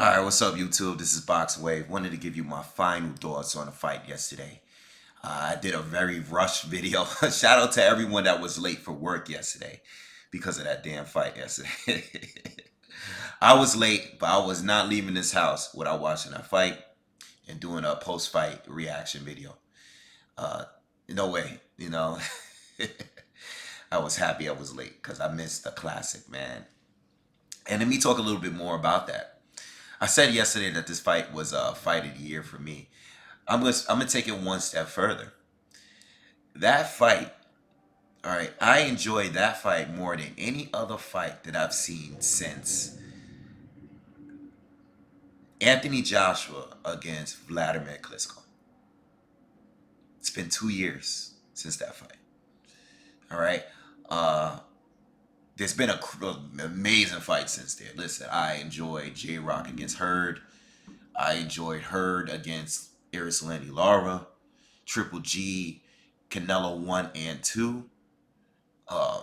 Alright, what's up YouTube? This is BoxingWave. Wanted to give you my final thoughts on the fight yesterday. I did a very rushed video. Shout out to everyone that was late for work yesterday because of that damn fight yesterday. I was late, but I was not leaving this house without watching that fight and doing a post-fight reaction video. Uh, no way, I was happy I was late because I missed the classic, man. And let me talk a little bit more about that. I said yesterday that this fight was a fight of the year for me. I'm gonna take it one step further. That fight, all right, I enjoyed that fight more than any other fight that I've seen since Anthony Joshua against Vladimir Klitschko. It's been 2 years since that fight. All right. Uh, there's been an amazing fight since then. Listen, I enjoyed J Rock against Hurd. I enjoyed Hurd against Arislandi Lara, Triple G, Canelo 1 and 2, uh,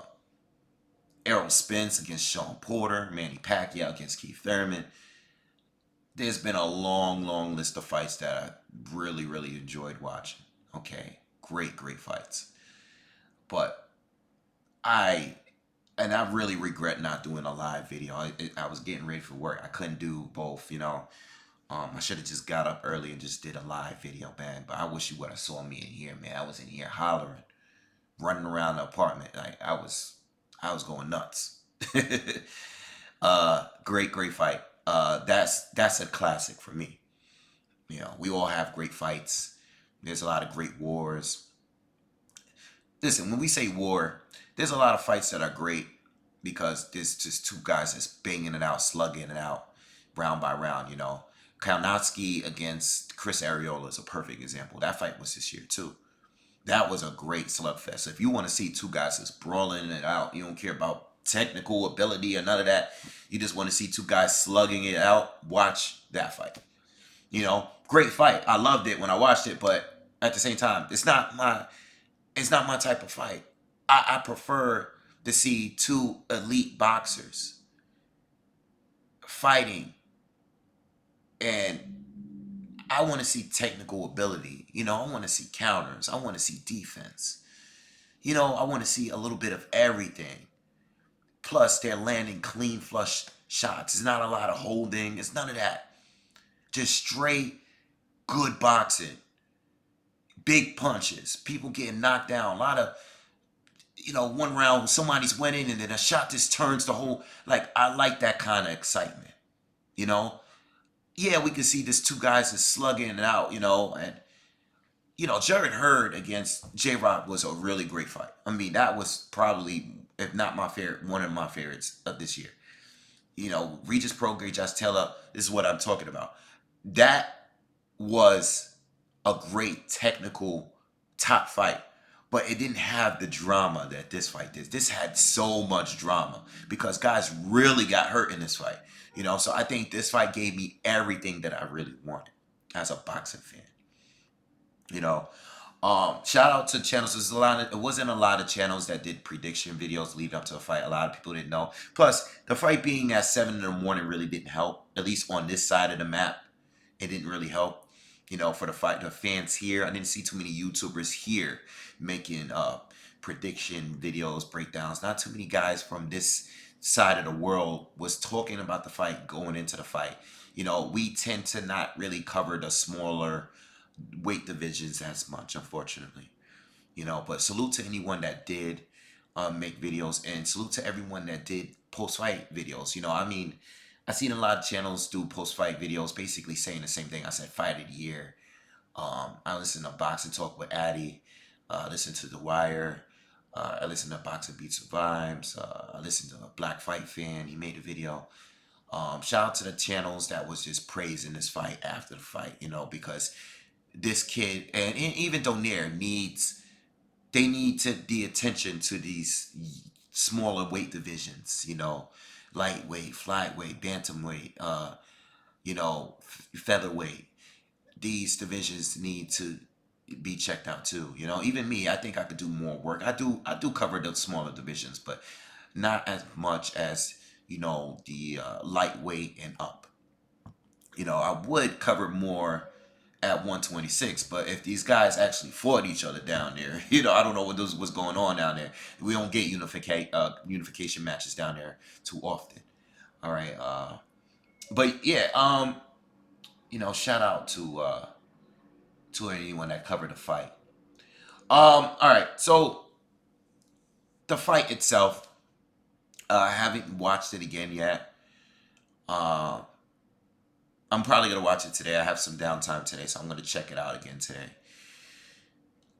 Errol Spence against Sean Porter, Manny Pacquiao against Keith Thurman. There's been a long, long list of fights that I really, really enjoyed watching. Okay, great fights. But I really regret not doing a live video. I was getting ready for work. I couldn't do both. I should have just got up early and just did a live video, man. But I wish you would have saw me in here, man. I was in here hollering, running around the apartment. Like I was going nuts. Great fight. That's a classic for me. We all have great fights. There's a lot of great wars. Listen, when we say war, there's a lot of fights that are great because there's just two guys that's banging it out, slugging it out, round by round. Kaunatsky against Chris Arreola is a perfect example. That fight was this year too. That was a great slugfest. So if you want to see two guys that's brawling it out, you don't care about technical ability or none of that. You just want to see two guys slugging it out. Watch that fight. Great fight. I loved it when I watched it, but at the same time, it's not my type of fight. I prefer to see two elite boxers fighting, and I want to see technical ability. I want to see counters. I want to see defense. I want to see a little bit of everything. Plus, they're landing clean flush shots. It's not a lot of holding. It's none of that. Just straight good boxing. Big punches. People getting knocked down. A lot of, one round somebody's winning and then a shot just turns the whole. Like, I like that kind of excitement. Yeah, we can see this two guys is slugging it out, and Jared Hurd against J Rock was a really great fight. I mean, that was probably, if not my favorite, one of my favorites of this year. Regis Prograis, Josh Taylor, this is what I'm talking about. That was a great technical top fight, but it didn't have the drama that this fight did. This had so much drama because guys really got hurt in this fight. So I think this fight gave me everything that I really wanted as a boxing fan. Shout out to channels. It wasn't a lot of channels that did prediction videos leading up to the fight. A lot of people didn't know. Plus, the fight being at 7 in the morning really didn't help. At least on this side of the map, it didn't really help. For the fight, the fans here, I didn't see too many YouTubers here making prediction videos, breakdowns. Not too many guys from this side of the world was talking about the fight going into the fight. We tend to not really cover the smaller weight divisions as much, unfortunately. But salute to anyone that did make videos, and salute to everyone that did post-fight videos. I've seen a lot of channels do post-fight videos basically saying the same thing. I said fight of the year. I listen to Boxing Talk with Addy. I listen to The Wire. I listen to Boxing Beats and Vibes. I listen to a Black Fight Fan. He made a video. Shout out to the channels that was just praising this fight after the fight, because this kid, and even Donaire they need the attention to these smaller weight divisions, lightweight, flyweight, bantamweight, featherweight. These divisions need to be checked out too. Even me, I think I could do more work. I do cover the smaller divisions, but not as much as the lightweight and up. I would cover more at 126, but if these guys actually fought each other down there, I don't know what's going on down there. We don't get unification matches down there too often. All right, but yeah, shout out to anyone that covered the fight. All right, so the fight itself, I haven't watched it again yet. Uh, I'm probably gonna watch it today. I have some downtime today, so I'm gonna check it out again today.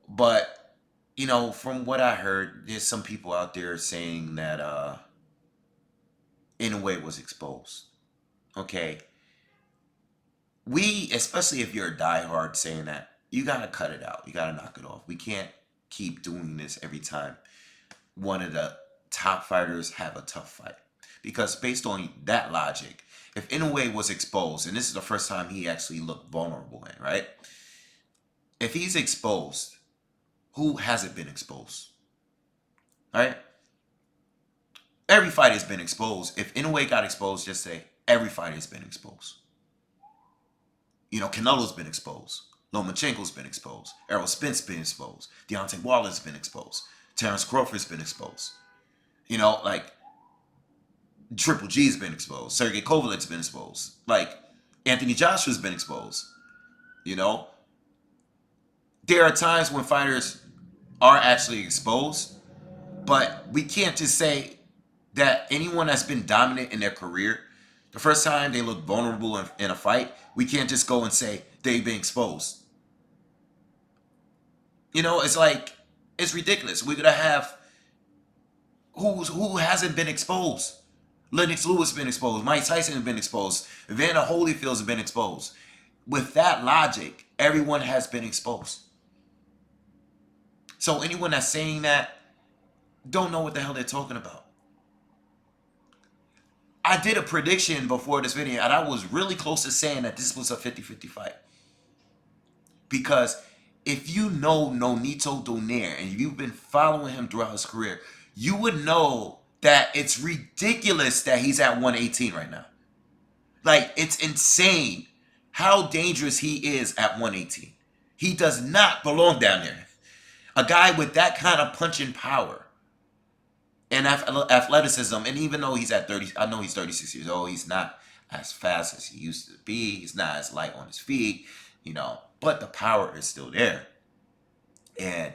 But from what I heard, there's some people out there saying that Inoue was exposed. Okay, especially if you're a diehard saying that, you gotta cut it out. You gotta knock it off. We can't keep doing this every time one of the top fighters have a tough fight. Because based on that logic, if Inoue was exposed, and this is the first time he actually looked vulnerable right? If he's exposed, who hasn't been exposed? Right? Every fight has been exposed. If Inoue got exposed, just say every fight has been exposed. Canelo's been exposed. Lomachenko's been exposed. Errol Spence been exposed. Deontay Wilder's been exposed. Terrence Crawford's been exposed. Like Triple G's been exposed. Sergey Kovalev's been exposed. Like Anthony Joshua's been exposed. There are times when fighters are actually exposed, but we can't just say that anyone that's been dominant in their career, the first time they look vulnerable in a fight, we can't just go and say they've been exposed. It's like, it's ridiculous. We're gonna have who hasn't been exposed. Lennox Lewis has been exposed. Mike Tyson has been exposed. Evander Holyfield has been exposed. With that logic, everyone has been exposed. So anyone that's saying that don't know what the hell they're talking about. I did a prediction before this video, and I was really close to saying that this was a 50-50 fight. Because if you know Inoue Donaire, and you've been following him throughout his career, you would know that it's ridiculous that he's at 118 right now. Like, it's insane how dangerous he is at 118. He does not belong down there. A guy with that kind of punching power and athleticism, and even though he's at 30, I know he's 36 years old, he's not as fast as he used to be. He's not as light on his feet, but the power is still there. And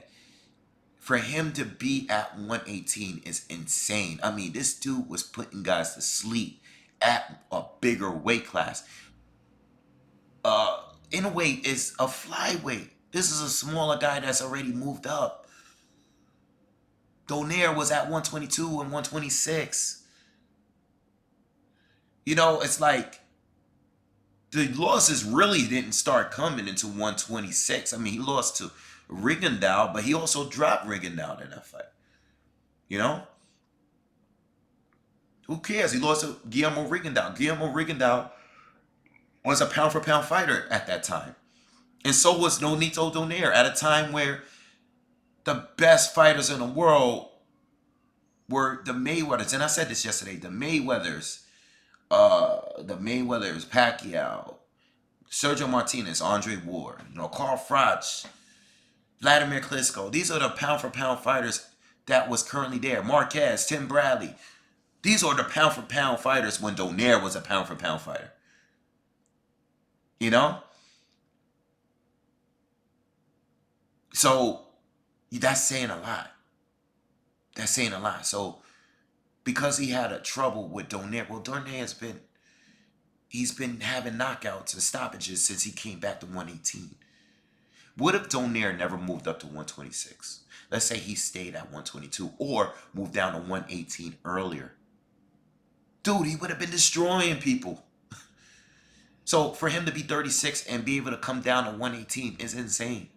for him to be at 118 is insane. I mean, this dude was putting guys to sleep at a bigger weight class. Inoue is a flyweight. This is a smaller guy that's already moved up. Donaire was at 122 and 126. It's like the losses really didn't start coming into 126. I mean, he lost to Rigondeaux, but he also dropped Rigondeaux in that fight. Who cares? He lost to Guillermo Rigondeaux. Guillermo Rigondeaux was a pound-for-pound fighter at that time. And so was Inoue Donaire at a time where the best fighters in the world were the Mayweathers. And I said this yesterday. The Mayweathers, Pacquiao, Sergio Martinez, Andre Ward, Carl Froch, Vladimir Klitschko. These are the pound-for-pound fighters that was currently there. Marquez, Tim Bradley. These are the pound-for-pound fighters when Donaire was a pound-for-pound fighter. So that's saying a lot. That's saying a lot. So because he had a trouble with Donaire, well, Donaire he's been having knockouts and stoppages since he came back to 118. What if Donaire never moved up to 126? Let's say he stayed at 122 or moved down to 118 earlier. Dude, he would have been destroying people. So for him to be 36 and be able to come down to 118 is insane.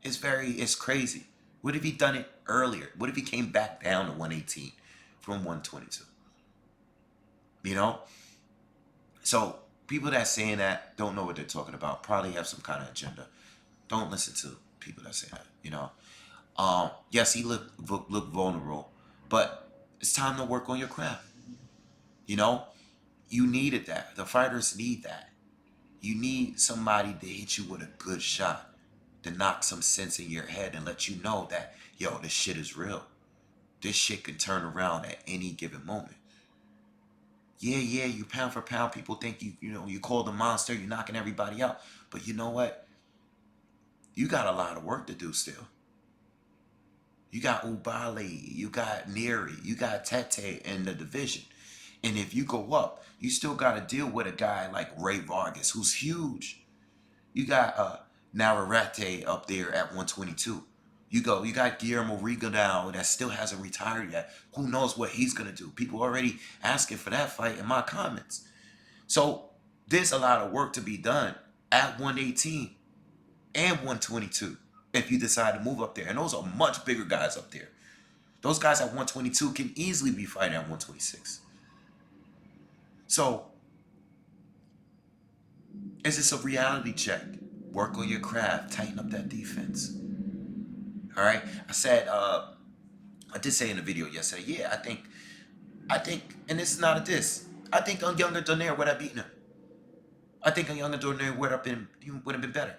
It's crazy. What if he done it earlier? What if he came back down to 118 from 122? So people that saying that don't know what they're talking about. Probably have some kind of agenda. Don't listen to people that say that. Yes, he looked vulnerable, but it's time to work on your craft. You needed that. The fighters need that. You need somebody to hit you with a good shot, to knock some sense in your head and let you know that, yo, this shit is real. This shit can turn around at any given moment. Yeah, yeah, you pound for pound. People think you call the monster, you're knocking everybody out. But you know what? You got a lot of work to do still. You got Ubali, you got Neri, you got Tete in the division. And if you go up, you still got to deal with a guy like Ray Vargas, who's huge. You got Navarrete up there at 122. You got Guillermo Rigo now that still hasn't retired yet. Who knows what he's gonna do? People already asking for that fight in my comments. So there's a lot of work to be done at 118 and 122 if you decide to move up there. And those are much bigger guys up there. Those guys at 122 can easily be fighting at 126. So it's just a reality check. Work on your craft. Tighten up that defense. All right. I did say in the video yesterday, yeah, I think, and this is not a diss. I think a younger Donaire would have beaten him. I think a younger Donaire would have been better,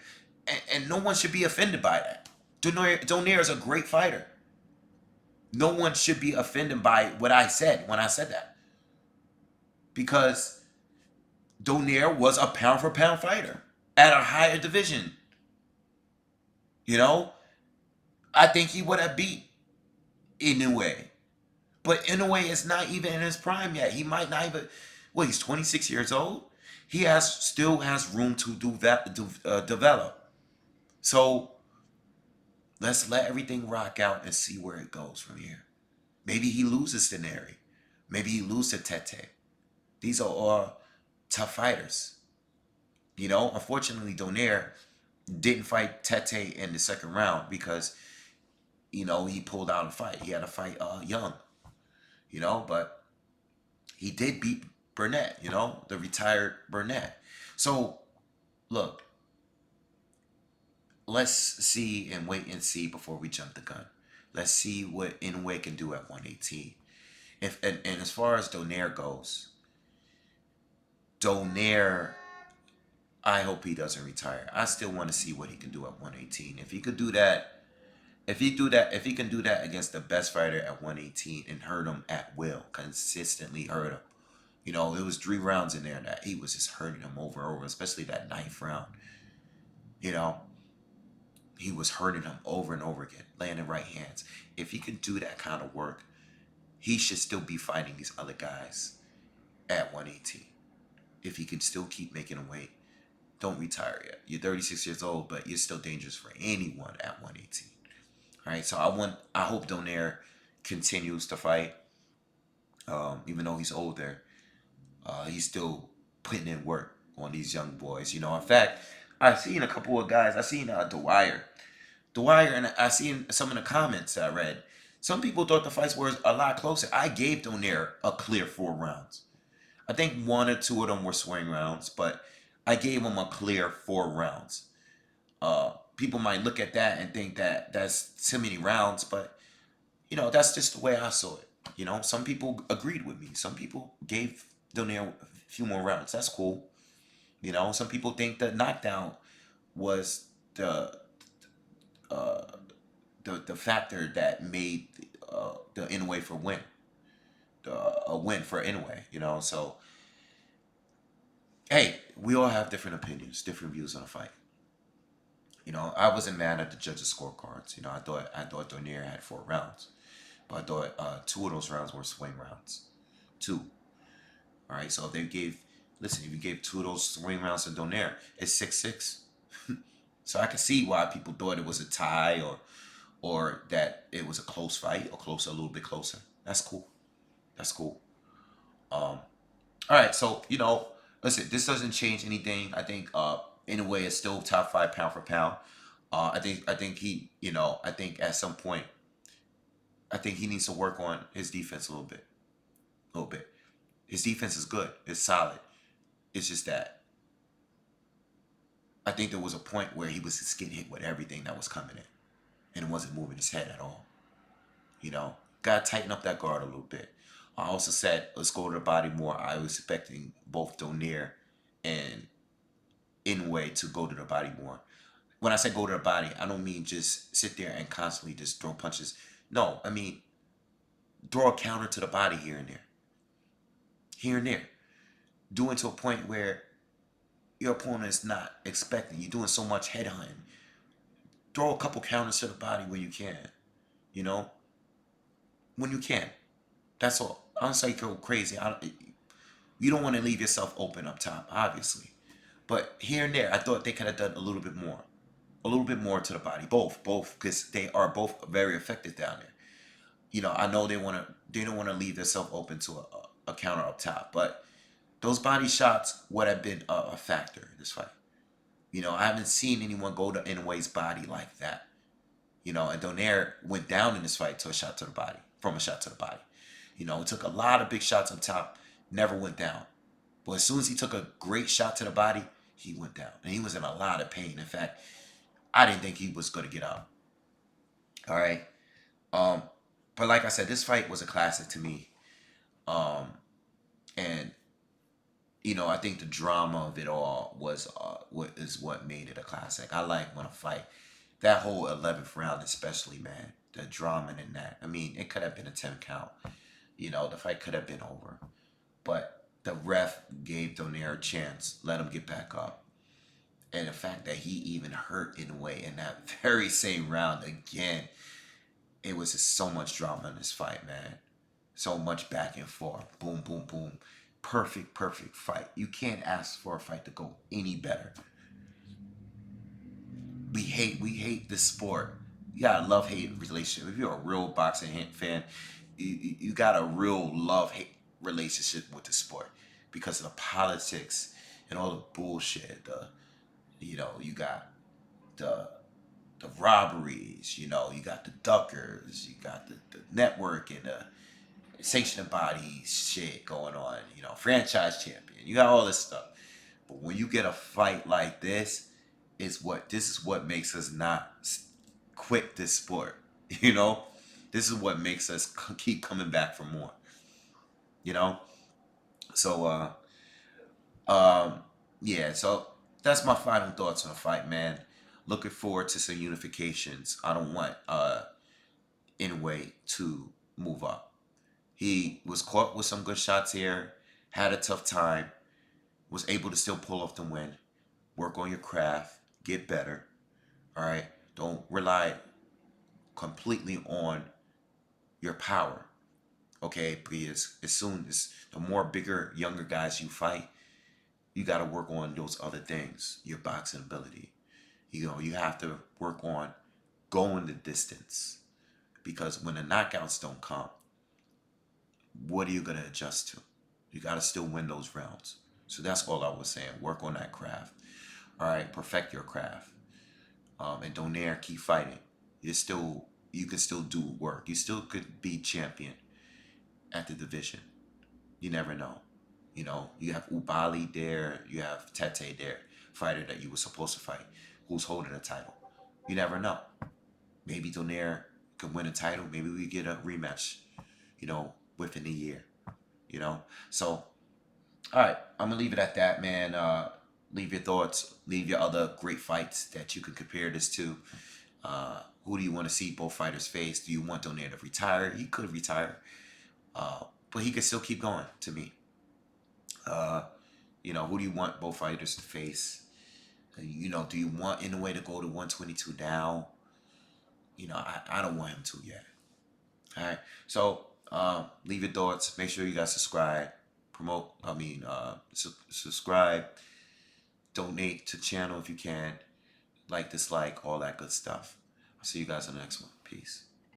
and no one should be offended by that. Donaire is a great fighter. No one should be offended by what I said when I said that, because Donaire was a pound for pound fighter at a higher division. You know, I think he would have beat Inoue. But Inoue is not even in his prime yet. He might not even. Well, he's 26 years old. He still has room to develop. So let's let everything rock out and see where it goes from here. Maybe he loses to Neri. Maybe he loses to Tete. These are all tough fighters. Unfortunately, Donaire didn't fight Tete in the second round because, he pulled out a fight. He had to fight Young, but he did beat Burnett, the retired Burnett. So, look, let's see and wait and see before we jump the gun. Let's see what Inoue can do at 118. And as far as Donaire goes, I hope he doesn't retire. I still want to see what he can do at 118. If he could do that, if he can do that against the best fighter at 118 and hurt him at will, consistently hurt him. It was 3 rounds in there that he was just hurting him over and over, especially that 9th round. He was hurting him over and over again, landing right hands. If he can do that kind of work, he should still be fighting these other guys at 118. If he can still keep making him weight, don't retire yet. You're 36 years old, but you're still dangerous for anyone at 118. All right, so I hope Donaire continues to fight, even though he's older. He's still putting in work on these young boys. In fact, I've seen a couple of guys. I've seen Dwyer, and I seen some of the comments that I read. Some people thought the fights were a lot closer. I gave Donaire a clear 4 rounds. I think 1 or 2 of them were swing rounds, but I gave him a clear 4 rounds. People might look at that and think that that's too many rounds, but that's just the way I saw it. Some people agreed with me. Some people gave Donaire a few more rounds. That's cool. Some people think the knockdown was the factor that made the Inoue for win, a win for Inoue. So hey, we all have different opinions, different views on a fight. I wasn't mad at the judges' scorecards. I thought Donaire had 4 rounds, but I thought 2 of those rounds were swing rounds. 2. All right, so if you gave 2 of those swing rounds to Donaire, it's 6-6. So I can see why people thought it was a tie or that it was a close fight or a little bit closer. That's cool. That's cool. All right, so listen, this doesn't change anything. I think Inoue is still top 5 pound for pound. I think he, I think at some point, I think he needs to work on his defense a little bit. His defense is good. It's solid. It's just that I think there was a point where he was just getting hit with everything that was coming in, and it wasn't moving his head at all. Gotta tighten up that guard a little bit. I also said let's go to the body more. I was expecting both Donaire and Inoue to go to the body more. When I say go to the body, I don't mean just sit there and constantly just throw punches. No, I mean throw a counter to the body here and there. Here and there. Do it to a point where your opponent is not expecting. You're doing so much head hunting. Throw a couple counters to the body when you can. You know? When you can. That's all. I don't say go crazy. You don't want to leave yourself open up top, obviously. But here and there, I thought they could have done a little bit more. A little bit more to the body. Both, because they are both very effective down there. I know they don't want to leave themselves open to a counter up top, but those body shots would have been a factor in this fight. I haven't seen anyone go to Inoue's body like that. And Donaire went down in this fight to a shot to the body, from a shot to the body. It took a lot of big shots up top, never went down. But as soon as he took a great shot to the body, he went down. And he was in a lot of pain. In fact, I didn't think he was going to get out. All right. But like I said, this fight was a classic to me. And I think the drama of it all was what made it a classic. I like when a fight, that whole 11th round especially, man, the drama in that. I mean, it could have been a 10 count. The fight could have been over. But the ref gave Donaire a chance, let him get back up. And the fact that he even hurt Inoue in that very same round again, it was just so much drama in this fight, man. So much back and forth. Boom, boom, boom. Perfect fight. You can't ask for a fight to go any better. We hate this sport. You got a love-hate relationship. If you're a real boxing fan, you got a real love-hate relationship with the sport because of the politics and all the bullshit. You got the robberies. You got the duckers. You got the network and the sanctioning body shit going on. Franchise champion. You got all this stuff. But when you get a fight like this, this is what makes us not quit this sport. This is what makes us keep coming back for more. So yeah. So that's my final thoughts on the fight, man. Looking forward to some unifications. I don't want Inoue to move up. He was caught with some good shots here, had a tough time, was able to still pull off the win. Work on your craft, get better. All right. Don't rely completely on your power. Okay, because as soon as the more bigger, younger guys you fight, you got to work on those other things. Your boxing ability. You have to work on going the distance, because when the knockouts don't come, what are you gonna adjust to? You got to still win those rounds. So that's all I was saying. Work on that craft. All right, perfect your craft. And Donaire, keep fighting. You can still do work. You still could be champion at the division. You never know. You have Ubali there. You have Tete there, fighter that you were supposed to fight, who's holding a title. You never know. Maybe Donaire could win a title. Maybe we get a rematch, within a year. So, all right, I'm going to leave it at that, man. Leave your thoughts. Leave your other great fights that you can compare this to. Who do you want to see both fighters face? Do you want Donaire to retire? He could retire. But he could still keep going, to me. Who do you want both fighters to face? Do you want Inoue to go to 122 now? I don't want him to yet. All right. So, leave your thoughts. Make sure you guys subscribe. Subscribe. Donate to the channel if you can. Like, dislike, all that good stuff. I'll see you guys in the next one. Peace.